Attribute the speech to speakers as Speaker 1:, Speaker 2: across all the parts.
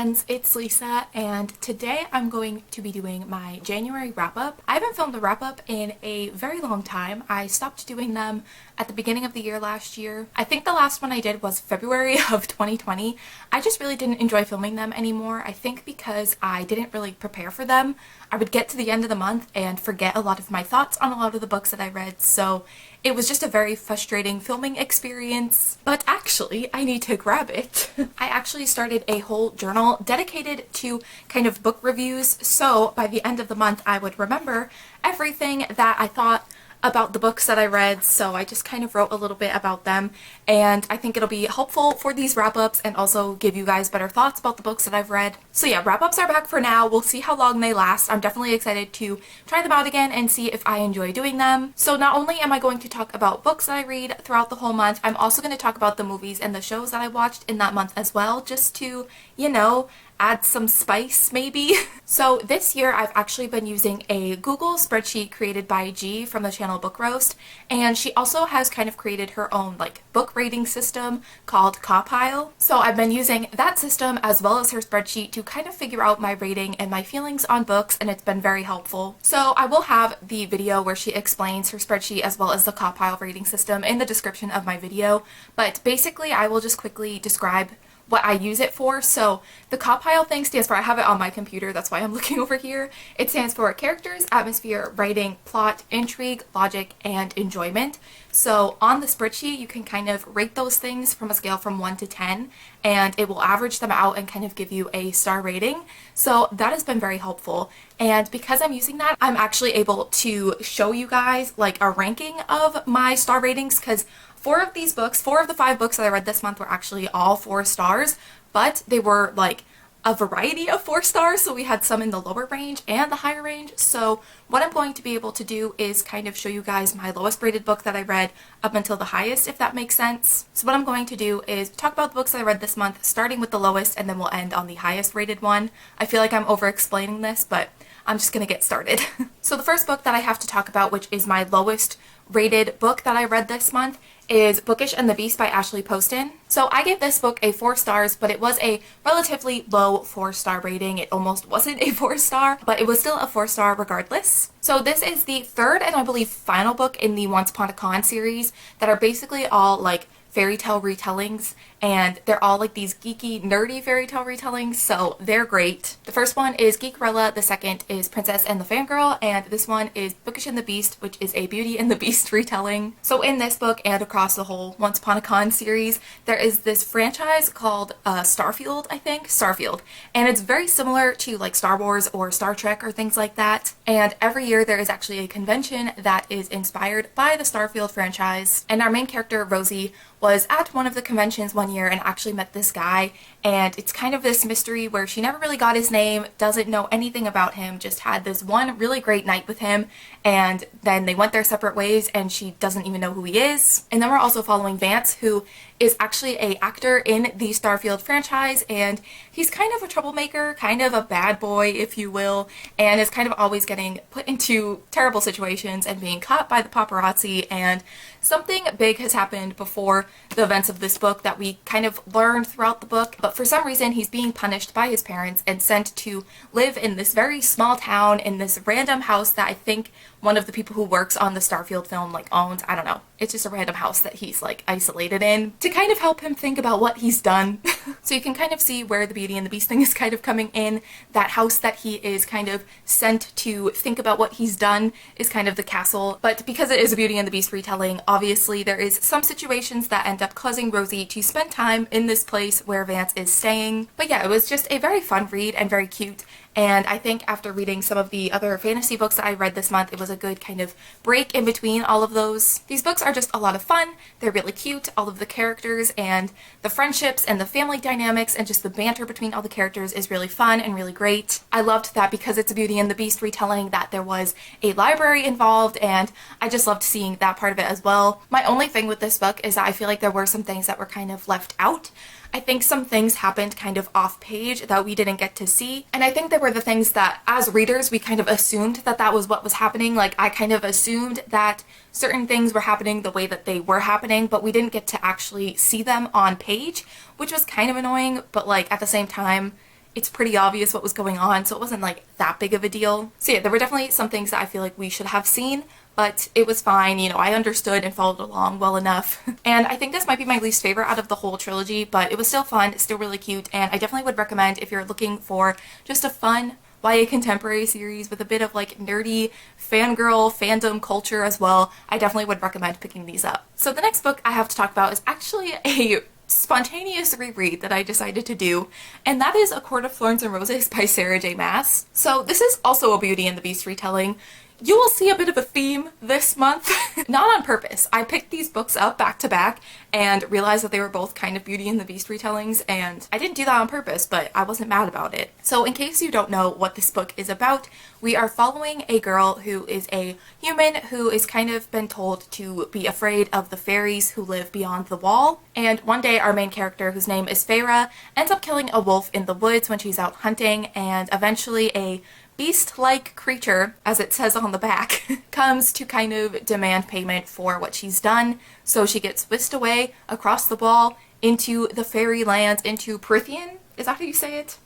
Speaker 1: friends, it's Lisa, and today I'm going to be doing my January wrap-up. I haven't filmed a wrap-up in a very long time. I stopped doing them at the beginning of the year last year. I think the last one I did was February of 2020. I just really didn't enjoy filming them anymore. I think because I didn't really prepare for them. I would get to the end of the month and forget a lot of my thoughts on a lot of the books that I read, so it was just a very frustrating filming experience. But actually, I need to grab it. I actually started a whole journal dedicated to kind of book reviews, so by the end of the month I would remember everything that I thought about the books that I read, so I just kind of wrote a little bit about them, and I think it'll be helpful for these wrap-ups and also give you guys better thoughts about the books that I've read. So yeah, wrap-ups are back for now. We'll see how long they last. I'm definitely excited to try them out again and see if I enjoy doing them. So not only am I going to talk about books that I read throughout the whole month, I'm also going to talk about the movies and the shows that I watched in that month as well, just to, you know, add some spice maybe. So this year I've actually been using a Google spreadsheet created by G from the channel Book Roast, and she also has kind of created her own like book rating system called Compile. So I've been using that system as well as her spreadsheet to kind of figure out my rating and my feelings on books, and it's been very helpful. So I will have the video where she explains her spreadsheet as well as the Compile rating system in the description of my video, but basically I will just quickly describe what I use it for. So the Compile thing stands for, I have it on my computer, that's why I'm looking over here. It stands for characters, atmosphere, writing, plot, intrigue, logic, and enjoyment. So on the spreadsheet, you can kind of rate those things from a scale from 1 to 10, and it will average them out and kind of give you a star rating. So that has been very helpful. And because I'm using that, I'm actually able to show you guys like a ranking of my star ratings, because four of the 5 books that I read this month were actually all 4 stars, but they were like a variety of 4 stars, so we had some in the lower range and the higher range. So what I'm going to be able to do is kind of show you guys my lowest rated book that I read up until the highest, if that makes sense. So what I'm going to do is talk about the books that I read this month, starting with the lowest, and then we'll end on the highest rated one. I feel like I'm over explaining this, but I'm just gonna get started. So the first book that I have to talk about, which is my lowest rated book that I read this month, is Bookish and the Beast by Ashley Poston. So I gave this book a 4 stars, but it was a relatively low 4-star rating. It almost wasn't a 4-star, but it was still a 4-star regardless. So this is the third and I believe final book in the Once Upon a Con series that are basically all like fairy tale retellings, and they're all like these geeky, nerdy fairy tale retellings, so they're great. The first one is Geekrella, the second is Princess and the Fangirl, and this one is Bookish and the Beast, which is a Beauty and the Beast retelling. So in this book and across the whole Once Upon a Con series, there is this franchise called Starfield, I think? Starfield. And it's very similar to like Star Wars or Star Trek or things like that. And every year there is actually a convention that is inspired by the Starfield franchise. And our main character, Rosie, was at one of the conventions one year and actually met this guy, and it's kind of this mystery where she never really got his name, doesn't know anything about him, just had this one really great night with him, and then they went their separate ways and she doesn't even know who he is. And then we're also following Vance, who is actually an actor in the Starfield franchise, and he's kind of a troublemaker, kind of a bad boy if you will, and is kind of always getting put into terrible situations and being caught by the paparazzi. And something big has happened before the events of this book that we kind of learned throughout the book, but for some reason he's being punished by his parents and sent to live in this very small town in this random house that I think one of the people who works on the Starfield film like owns. I don't know. It's just a random house that he's like isolated in to kind of help him think about what he's done. So you can kind of see where the Beauty and the Beast thing is kind of coming in. That house that he is kind of sent to think about what he's done is kind of the castle. But because it is a Beauty and the Beast retelling, obviously there is some situations that end up causing Rosie to spend time in this place where Vance is staying. But yeah, it was just a very fun read and very cute. And I think after reading some of the other fantasy books that I read this month, it was a good kind of break in between all of those. These books are just a lot of fun. They're really cute. All of the characters and the friendships and the family dynamics and just the banter between all the characters is really fun and really great. I loved that because it's a Beauty and the Beast retelling that there was a library involved, and I just loved seeing that part of it as well. My only thing with this book is that I feel like there were some things that were kind of left out. I think some things happened kind of off page that we didn't get to see, and I think they were the things that as readers we kind of assumed that that was what was happening. Like I kind of assumed that certain things were happening the way that they were happening, but we didn't get to actually see them on page, which was kind of annoying, but like at the same time it's pretty obvious what was going on, so it wasn't like that big of a deal. So yeah, there were definitely some things that I feel like we should have seen, but it was fine. You know, I understood and followed along well enough. And I think this might be my least favorite out of the whole trilogy, but it was still fun, still really cute, and I definitely would recommend if you're looking for just a fun YA contemporary series with a bit of like nerdy fangirl fandom culture as well. I definitely would recommend picking these up. So the next book I have to talk about is actually a spontaneous reread that I decided to do, and that is A Court of Thorns and Roses by Sarah J. Maas. So this is also a Beauty and the Beast retelling. You will see a bit of a theme this month. Not on purpose. I picked these books up back to back and realized that they were both kind of Beauty and the Beast retellings, and I didn't do that on purpose, but I wasn't mad about it. So in case you don't know what this book is about, we are following a girl who is a human who is kind of been told to be afraid of the fairies who live beyond the wall. And one day our main character, whose name is Feyre, ends up killing a wolf in the woods when she's out hunting, and eventually a beast-like creature, as it says on the back, comes to kind of demand payment for what she's done. So she gets whisked away across the wall into the fairy lands, into Prithian? Is that how you say it?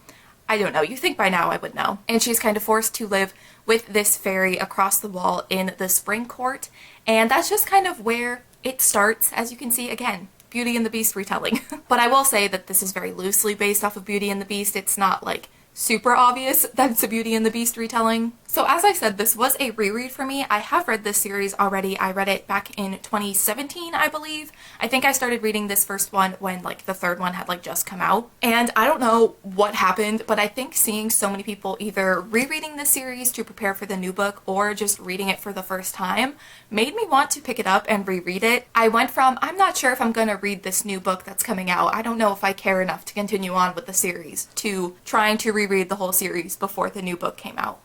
Speaker 1: I don't know. You think by now I would know. And she's kind of forced to live with this fairy across the wall in the Spring Court. And that's just kind of where it starts, as you can see again. Beauty and the Beast retelling. But I will say that this is very loosely based off of Beauty and the Beast. It's not like super obvious that it's a Beauty and the Beast retelling. So as I said, this was a reread for me. I have read this series already. I read it back in 2017, I believe. I think I started reading this first one when like the third one had like just come out. And I don't know what happened, but I think seeing so many people either rereading this series to prepare for the new book or just reading it for the first time made me want to pick it up and reread it. I went from, I'm not sure if I'm gonna read this new book that's coming out, I don't know if I care enough to continue on with the series, to trying to reread the whole series before the new book came out.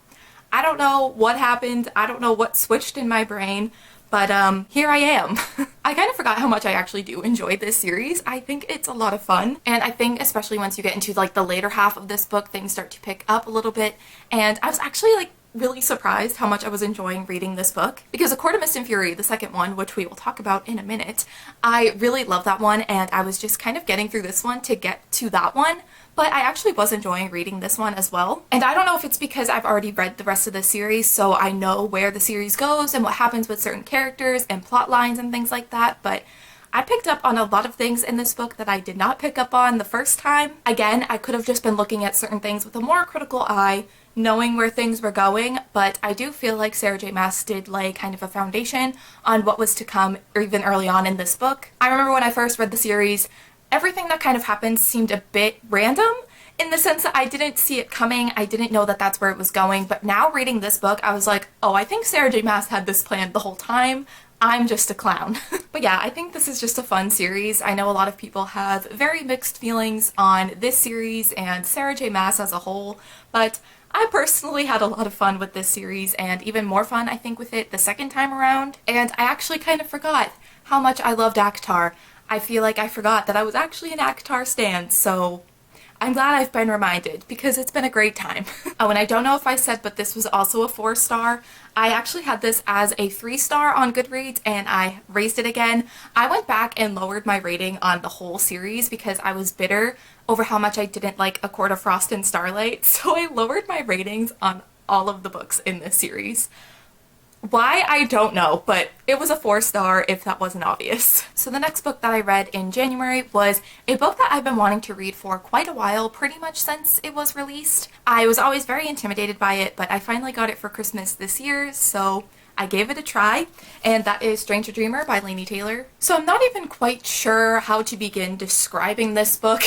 Speaker 1: I don't know what happened, I don't know what switched in my brain, but here I am. I kind of forgot how much I actually do enjoy this series. I think it's a lot of fun, and I think especially once you get into like the later half of this book, things start to pick up a little bit, and I was actually like really surprised how much I was enjoying reading this book, because A Court of Mist and Fury, the second one, which we will talk about in a minute, I really love that one, and I was just kind of getting through this one to get to that one, but I actually was enjoying reading this one as well. And I don't know if it's because I've already read the rest of the series, so I know where the series goes and what happens with certain characters and plot lines and things like that, but I picked up on a lot of things in this book that I did not pick up on the first time. Again, I could have just been looking at certain things with a more critical eye, knowing where things were going, but I do feel like Sarah J. Maas did lay kind of a foundation on what was to come even early on in this book. I remember when I first read the series, everything that kind of happened seemed a bit random, in the sense that I didn't see it coming, I didn't know that that's where it was going, but now reading this book, I was like, oh, I think Sarah J. Maas had this planned the whole time. I'm just a clown. But yeah, I think this is just a fun series. I know a lot of people have very mixed feelings on this series and Sarah J. Maas as a whole, but I personally had a lot of fun with this series, and even more fun, I think, with it the second time around. And I actually kind of forgot how much I loved ACOTAR. I feel like I forgot that I was actually an ACOTAR stan, so I'm glad I've been reminded, because it's been a great time. Oh, and I don't know if I said, but this was also a 4-star. I actually had this as a 3-star on Goodreads, and I raised it again. I went back and lowered my rating on the whole series because I was bitter over how much I didn't like A Court of Frost and Starlight, so I lowered my ratings on all of the books in this series. Why, I don't know, but it was a 4-star if that wasn't obvious. So the next book that I read in January was a book that I've been wanting to read for quite a while, pretty much since it was released. I was always very intimidated by it, but I finally got it for Christmas this year, so I gave it a try, and that is Stranger Dreamer by Laini Taylor. So I'm not even quite sure how to begin describing this book,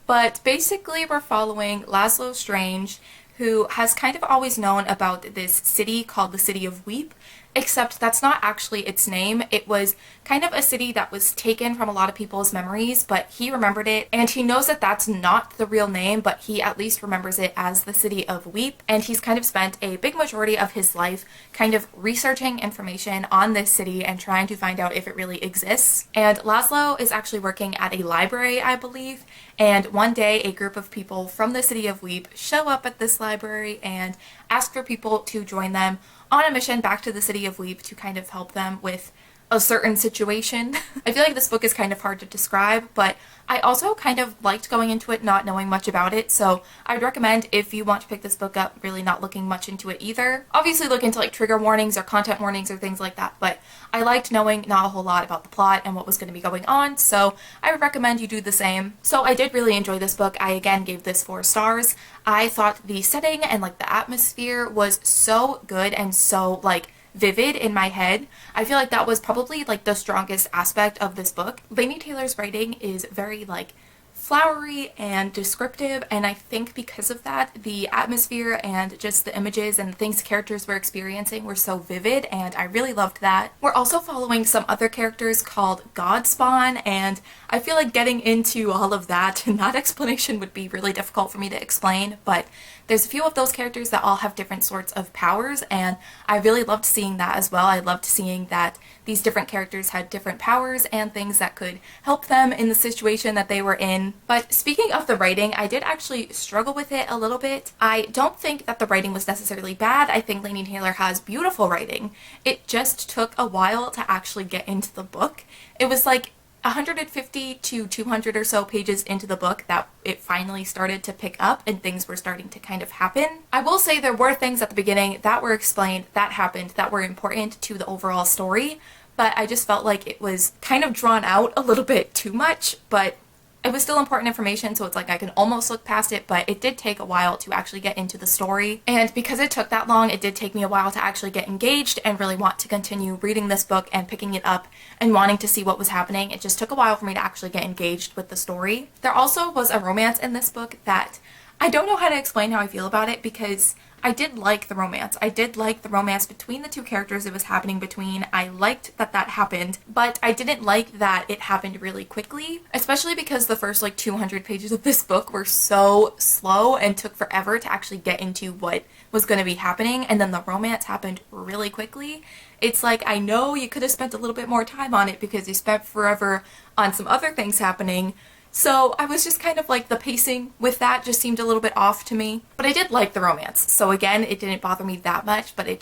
Speaker 1: but basically we're following Laszlo Strange, who has kind of always known about this city called the City of Weep, except that's not actually its name. It was kind of a city that was taken from a lot of people's memories, but he remembered it, and he knows that that's not the real name, but he at least remembers it as the City of Weep, and he's kind of spent a big majority of his life kind of researching information on this city and trying to find out if it really exists. And Laszlo is actually working at a library, I believe, and one day a group of people from the City of Weep show up at this library and ask for people to join them on a mission back to the City of Weep to kind of help them with a certain situation. I feel like this book is kind of hard to describe, but I also kind of liked going into it not knowing much about it, so I would recommend if you want to pick this book up really not looking much into it either. Obviously look into like trigger warnings or content warnings or things like that, but I liked knowing not a whole lot about the plot and what was going to be going on, so I would recommend you do the same. So I did really enjoy this book. I again gave this 4 stars. I thought the setting and like the atmosphere was so good and so like vivid in my head. I feel like that was probably like the strongest aspect of this book. Laini Taylor's writing is very like flowery and descriptive, and I think because of that, the atmosphere and just the images and the things the characters were experiencing were so vivid, and I really loved that. We're also following some other characters called Godspawn, and I feel like getting into all of that and that explanation would be really difficult for me to explain, but there's a few of those characters that all have different sorts of powers, and I really loved seeing that as well. I loved seeing that these different characters had different powers and things that could help them in the situation that they were in. But speaking of the writing, I did actually struggle with it a little bit. I don't think that the writing was necessarily bad. I think Laini Taylor has beautiful writing. It just took a while to actually get into the book. It was like 150 to 200 or so pages into the book that it finally started to pick up and things were starting to kind of happen. I will say there were things at the beginning that were explained, that happened, that were important to the overall story, but I just felt like it was kind of drawn out a little bit too much, but it was still important information, so it's like I can almost look past it, but it did take a while to actually get into the story. And because it took that long, it did take me a while to actually get engaged and really want to continue reading this book and picking it up and wanting to see what was happening. It just took a while for me to actually get engaged with the story. There also was a romance in this book that I don't know how to explain how I feel about it, because I did like the romance. I did like the romance between the two characters it was happening between. I liked that that happened, but I didn't like that it happened really quickly, especially because the first like 200 pages of this book were so slow and took forever to actually get into what was going to be happening, and then the romance happened really quickly. It's like, I know you could have spent a little bit more time on it because you spent forever on some other things happening. So I was just kind of like, the pacing with that just seemed a little bit off to me. But I did like the romance. So again, it didn't bother me that much, but it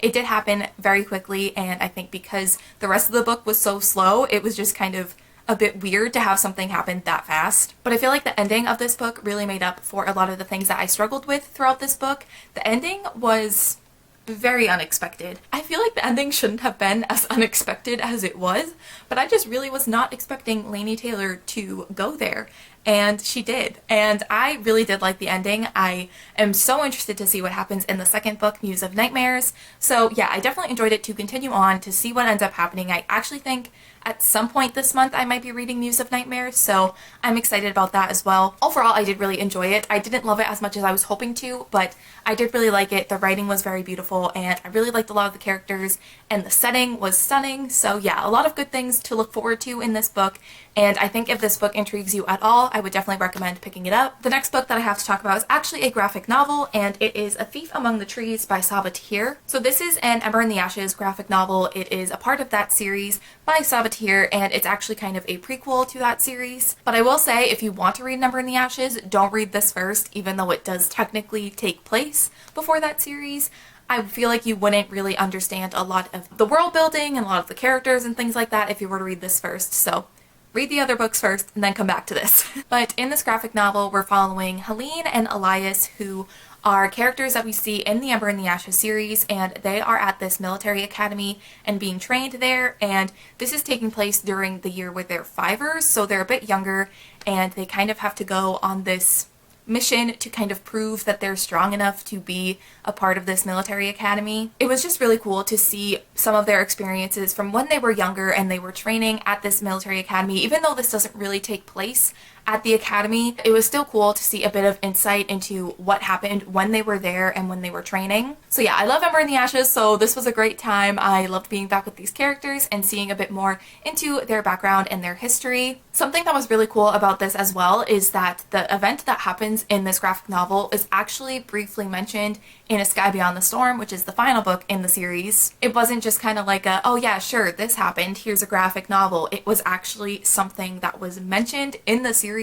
Speaker 1: did happen very quickly. And I think because the rest of the book was so slow, it was just kind of a bit weird to have something happen that fast. But I feel like the ending of this book really made up for a lot of the things that I struggled with throughout this book. The ending was very unexpected. I feel like the ending shouldn't have been as unexpected as it was, but I just really was not expecting Laini Taylor to go there, and she did. And I really did like the ending. I am so interested to see what happens in the second book, Muse of Nightmares. So yeah, I definitely enjoyed it to continue on to see what ends up happening. I actually think at some point this month I might be reading Muse of Nightmares, so I'm excited about that as well. Overall, I did really enjoy it. I didn't love it as much as I was hoping to, but I did really like it. The writing was very beautiful, and I really liked a lot of the characters, and the setting was stunning. So yeah, a lot of good things to look forward to in this book, and I think if this book intrigues you at all, I would definitely recommend picking it up. The next book that I have to talk about is actually a graphic novel, and it is A Thief Among the Trees by Sabaa Tahir. So this is an Ember in the Ashes graphic novel. It is a part of that series by Sabaa Tahir, and it's actually kind of a prequel to that series. But I will say, if you want to read Ember in the Ashes, don't read this first, even though it does technically take place before that series. I feel like you wouldn't really understand a lot of the world building and a lot of the characters and things like that if you were to read this first. So read the other books first and then come back to this. But in this graphic novel, we're following Helene and Elias, who are characters that we see in the Ember in the Ashes series, and they are at this military academy and being trained there, and this is taking place during the year where they're fivers, so they're a bit younger, and they kind of have to go on this mission to kind of prove that they're strong enough to be a part of this military academy. It was just really cool to see some of their experiences from when they were younger and they were training at this military academy. Even though this doesn't really take place at the academy, it was still cool to see a bit of insight into what happened when they were there and when they were training. So yeah, I love Ember in the Ashes, so this was a great time. I loved being back with these characters and seeing a bit more into their background and their history. Something that was really cool about this as well is that the event that happens in this graphic novel is actually briefly mentioned in A Sky Beyond the Storm, which is the final book in the series. It wasn't just kind of like a, oh yeah, sure, this happened, here's a graphic novel. It was actually something that was mentioned in the series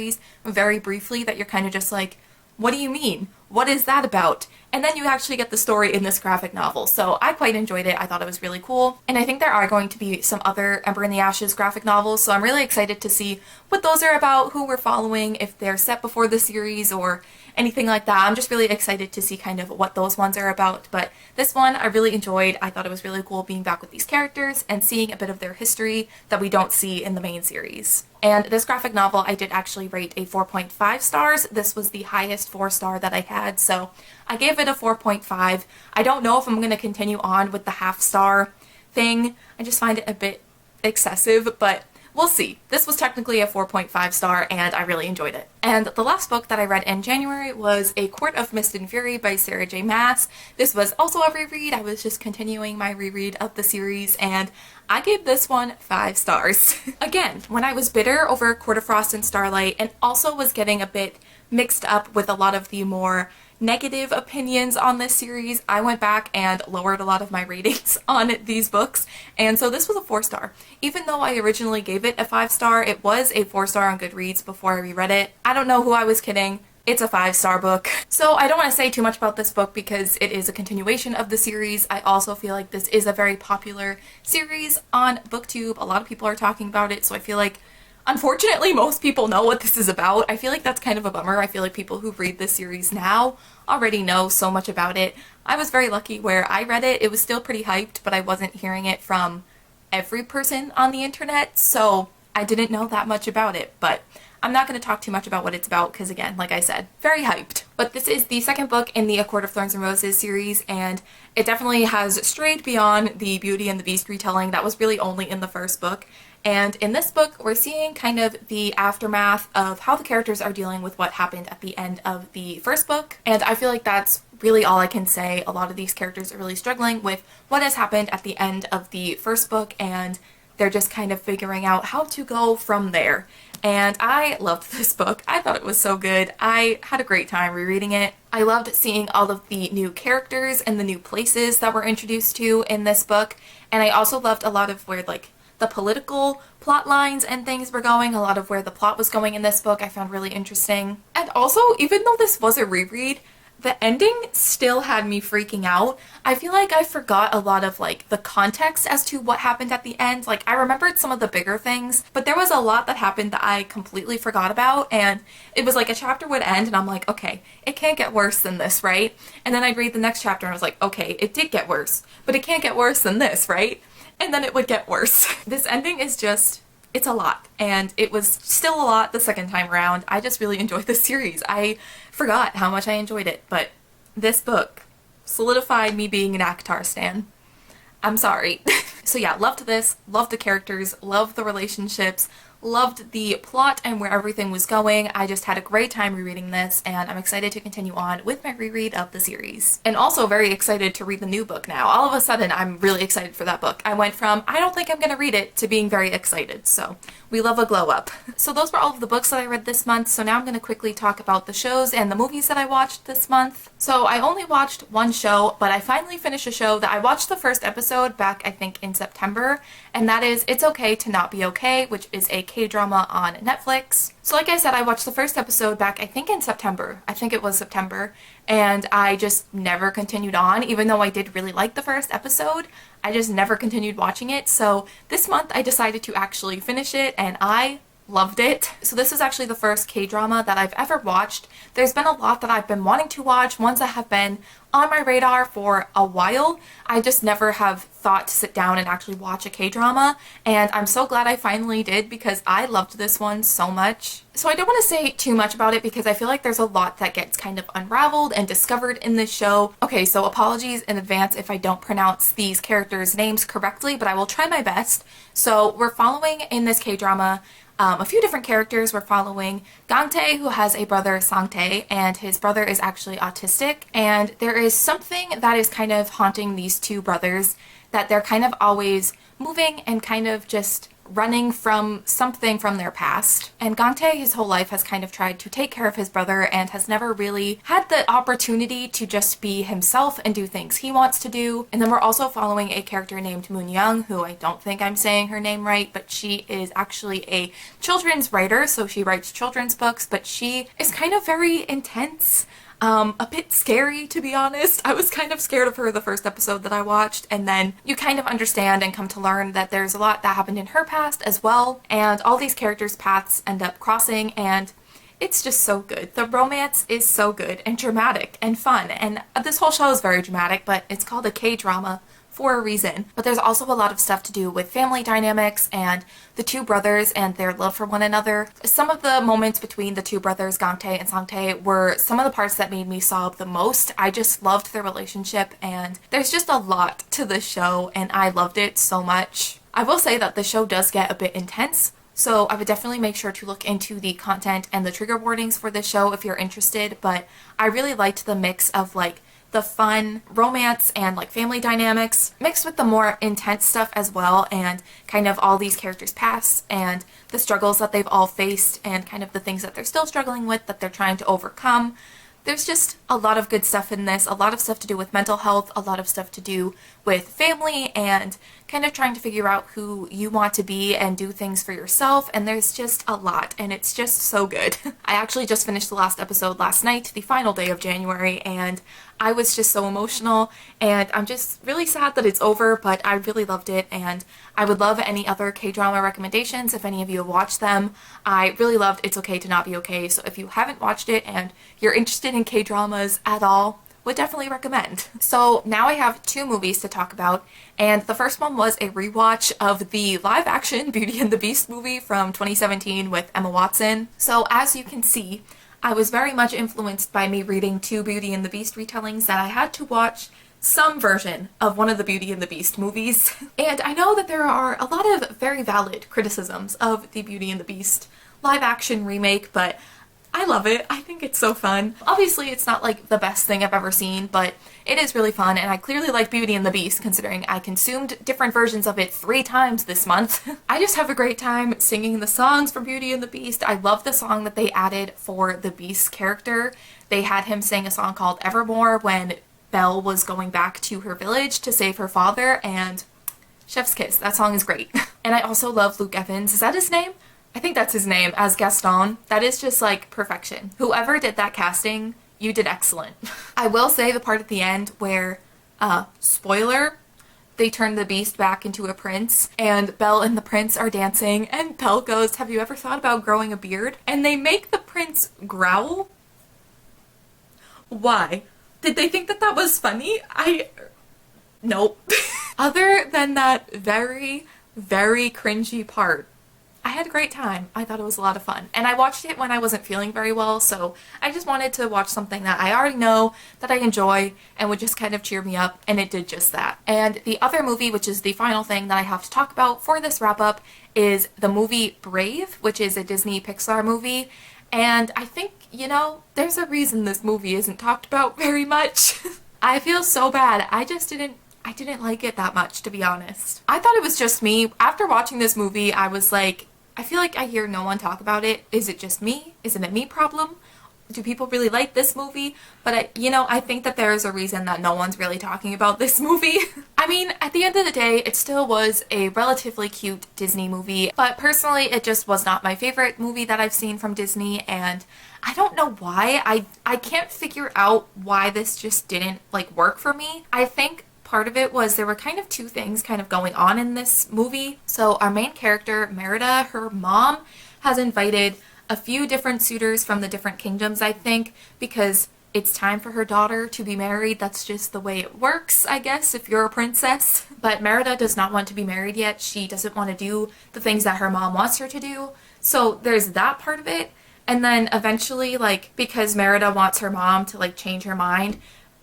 Speaker 1: very briefly that you're kind of just like, what do you mean? what is that about? And then you actually get the story in this graphic novel. So I quite enjoyed it. I thought it was really cool. And I think there are going to be some other Ember in the Ashes graphic novels, so I'm really excited to see what those are about, who we're following, if they're set before the series or anything like that. I'm just really excited to see kind of what those ones are about. But this one I really enjoyed. I thought it was really cool being back with these characters and seeing a bit of their history that we don't see in the main series. And this graphic novel I did actually rate a 4.5 stars. This was the highest 4-star that I had, so I gave it a 4.5. I don't know if I'm going to continue on with the half-star thing. I just find it a bit excessive, but we'll see. This was technically a 4.5 star and I really enjoyed it. And the last book that I read in January was A Court of Mist and Fury by Sarah J. Maas. This was also a reread. I was just continuing my reread of the series and I gave this one 5 stars. Again, when I was bitter over Court of Frost and Starlight and also was getting a bit mixed up with a lot of the more negative opinions on this series, I went back and lowered a lot of my ratings on these books, and so this was a 4-star. Even though I originally gave it a 5-star, it was a 4-star on Goodreads before I reread it. I don't know who I was kidding. It's a 5-star book. So I don't want to say too much about this book because it is a continuation of the series. I also feel like this is a very popular series on BookTube. A lot of people are talking about it, so I feel like unfortunately, most people know what this is about. I feel like that's kind of a bummer. I feel like people who read this series now already know so much about it. I was very lucky where I read it. It was still pretty hyped, but I wasn't hearing it from every person on the internet, so I didn't know that much about it. But I'm not going to talk too much about what it's about because, again, like I said, very hyped. But this is the second book in the A Court of Thorns and Roses series, and it definitely has strayed beyond the Beauty and the Beast retelling that was really only in the first book. And in this book, we're seeing kind of the aftermath of how the characters are dealing with what happened at the end of the first book. And I feel like that's really all I can say. A lot of these characters are really struggling with what has happened at the end of the first book, and they're just kind of figuring out how to go from there. And I loved this book. I thought it was so good. I had a great time rereading it. I loved seeing all of the new characters and the new places that we're introduced to in this book. And I also loved a lot of where, like, the political plot lines and things were going, a lot of where the plot was going in this book I found really interesting. And also, even though this was a reread, the ending still had me freaking out. I feel like I forgot a lot of like the context as to what happened at the end. Like, I remembered some of the bigger things, but there was a lot that happened that I completely forgot about, and it was like a chapter would end and I'm like, okay, it can't get worse than this, right? And then I'd read the next chapter and I was like, okay, it did get worse, but it can't get worse than this, right? And then it would get worse. This ending is just, it's a lot, and it was still a lot the second time around. I just really enjoyed this series. I forgot how much I enjoyed it, but this book solidified me being an ACOTAR stan. I'm sorry. So yeah, loved this, loved the characters, loved the relationships, loved the plot and where everything was going. I just had a great time rereading this, and I'm excited to continue on with my reread of the series. And also very excited to read the new book now. All of a sudden, I'm really excited for that book. I went from, I don't think I'm gonna read it, to being very excited. So we love a glow up. So those were all of the books that I read this month. So now I'm gonna quickly talk about the shows and the movies that I watched this month. So I only watched one show, but I finally finished a show that I watched the first episode back, I think, in September, and that is It's Okay to Not Be Okay, which is a K-drama on Netflix. So like I said, I watched the first episode back, I think in September. I think it was September, and I just never continued on. Even though I did really like the first episode, I just never continued watching it. So this month I decided to actually finish it, and I loved it. So this is actually the first K-drama that I've ever watched. There's been a lot that I've been wanting to watch, ones that have been on my radar for a while. I just never have thought to sit down and actually watch a K-drama, and I'm so glad I finally did because I loved this one so much. So I don't want to say too much about it because I feel like there's a lot that gets kind of unraveled and discovered in this show. Okay, so apologies in advance if I don't pronounce these characters' names correctly, but I will try my best. So we're following in this K-drama a few different characters. We're following Gangtae, who has a brother, Sangtae, and his brother is actually autistic, and there is something that is kind of haunting these two brothers, that they're kind of always moving and kind of just running from something from their past. And Gangtae his whole life has kind of tried to take care of his brother and has never really had the opportunity to just be himself and do things he wants to do. And then we're also following a character named Moon Young, who I don't think I'm saying her name right, but she is actually a children's writer, so she writes children's books, but she is kind of very intense. A bit scary, to be honest. I was kind of scared of her the first episode that I watched, and then you kind of understand and come to learn that there's a lot that happened in her past as well, and all these characters' paths end up crossing, and it's just so good. The romance is so good and dramatic and fun, and this whole show is very dramatic, but it's called a K-drama for a reason. But there's also a lot of stuff to do with family dynamics and the two brothers and their love for one another. Some of the moments between the two brothers, Gangtae and Sangtae, were some of the parts that made me sob the most. I just loved their relationship, and there's just a lot to the show, and I loved it so much. I will say that the show does get a bit intense, so I would definitely make sure to look into the content and the trigger warnings for this show if you're interested, but I really liked the mix of like the fun romance and like family dynamics mixed with the more intense stuff as well, and kind of all these characters' pasts and the struggles that they've all faced and kind of the things that they're still struggling with that they're trying to overcome. There's just a lot of good stuff in this, a lot of stuff to do with mental health, a lot of stuff to do with family and kind of trying to figure out who you want to be and do things for yourself, and there's just a lot, and it's just so good. I actually just finished the last episode last night, the final day of January, and I was just so emotional, and I'm just really sad that it's over, but I really loved it, and I would love any other K-drama recommendations if any of you have watched them. I really loved It's Okay to Not Be Okay, so if you haven't watched it and you're interested in K-dramas at all, would definitely recommend. So now I have two movies to talk about, and the first one was a rewatch of the live-action Beauty and the Beast movie from 2017 with Emma Watson. So as you can see, I was very much influenced by me reading two Beauty and the Beast retellings that I had to watch some version of one of the Beauty and the Beast movies. And I know that there are a lot of very valid criticisms of the Beauty and the Beast live-action remake, but I love it. I think it's so fun. Obviously, it's not like the best thing I've ever seen, but it is really fun, and I clearly like Beauty and the Beast considering I consumed different versions of it 3 times this month. I just have a great time singing the songs from Beauty and the Beast. I love the song that they added for the Beast character. They had him sing a song called Evermore when Belle was going back to her village to save her father, and chef's kiss. That song is great. And I also love Luke Evans. Is that his name? I think that's his name, as Gaston. That is just like perfection. Whoever did that casting, you did excellent. I will say the part at the end where, spoiler, they turn the Beast back into a prince, and Belle and the prince are dancing, and Belle goes, "Have you ever thought about growing a beard?" And they make the prince growl. Why? Did they think that that was funny? Nope. Other than that very, very cringy part, I had a great time. I thought it was a lot of fun. And I watched it when I wasn't feeling very well, so I just wanted to watch something that I already know, that I enjoy, and would just kind of cheer me up, and it did just that. And the other movie, which is the final thing that I have to talk about for this wrap-up, is the movie Brave, which is a Disney Pixar movie. And I think, you know, there's a reason this movie isn't talked about very much. I feel so bad. I didn't like it that much, to be honest. I thought it was just me. After watching this movie, I was like, I feel like I hear no one talk about it. Is it just me? Is it a me problem? Do people really like this movie? But I think that there is a reason that no one's really talking about this movie. I mean, at the end of the day, it still was a relatively cute Disney movie, but personally, it just was not my favorite movie that I've seen from Disney, and I don't know why. I can't figure out why this just didn't, like, work for me. I think part of it was there were kind of two things kind of going on in this movie. So our main character, Merida, her mom, has invited a few different suitors from the different kingdoms, I think, because it's time for her daughter to be married. That's just the way it works, I guess, if you're a princess. But Merida does not want to be married yet. She doesn't want to do the things that her mom wants her to do. So there's that part of it. And then eventually, like, because Merida wants her mom to, like, change her mind,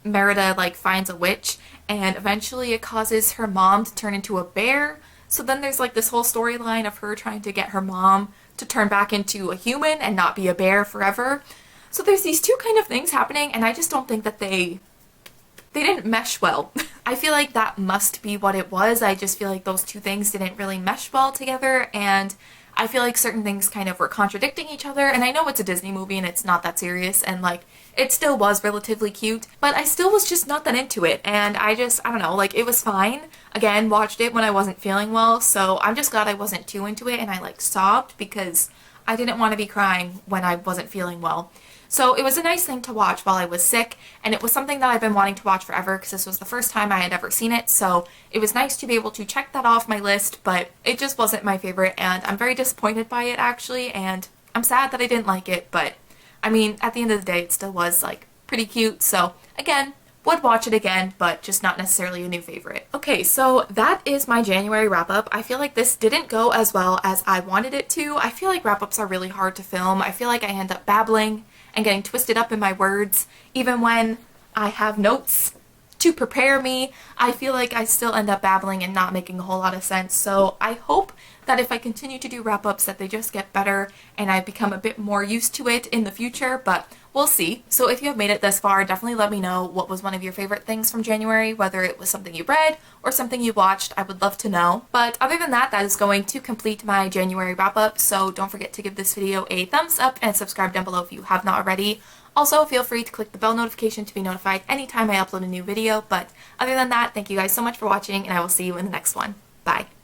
Speaker 1: Merida, like, finds a witch, and eventually it causes her mom to turn into a bear. So then there's, like, this whole storyline of her trying to get her mom to turn back into a human and not be a bear forever. So there's these two kind of things happening, and I just don't think that they didn't mesh well. I feel like that must be what it was. I just feel like those two things didn't really mesh well together, and I feel like certain things kind of were contradicting each other, and I know it's a Disney movie and it's not that serious, and like, it still was relatively cute, but I still was just not that into it, and I don't know, like, it was fine. Again, watched it when I wasn't feeling well, so I'm just glad I wasn't too into it, and I like sobbed because I didn't want to be crying when I wasn't feeling well. So it was a nice thing to watch while I was sick, and it was something that I've been wanting to watch forever because this was the first time I had ever seen it, so it was nice to be able to check that off my list, but it just wasn't my favorite, and I'm very disappointed by it actually, and I'm sad that I didn't like it, but I mean, at the end of the day, it still was like pretty cute, so again, would watch it again, but just not necessarily a new favorite. Okay, so that is my January wrap-up. I feel like this didn't go as well as I wanted it to. I feel like wrap-ups are really hard to film. I feel like I end up babbling and getting twisted up in my words. Even when I have notes to prepare me, I feel like I still end up babbling and not making a whole lot of sense. So I hope that if I continue to do wrap-ups that they just get better and I become a bit more used to it in the future, but we'll see. So if you have made it this far, definitely let me know what was one of your favorite things from January, whether it was something you read or something you watched. I would love to know. But other than that, that is going to complete my January wrap-up, so don't forget to give this video a thumbs up and subscribe down below if you have not already. Also, feel free to click the bell notification to be notified anytime I upload a new video, but other than that, thank you guys so much for watching, and I will see you in the next one. Bye!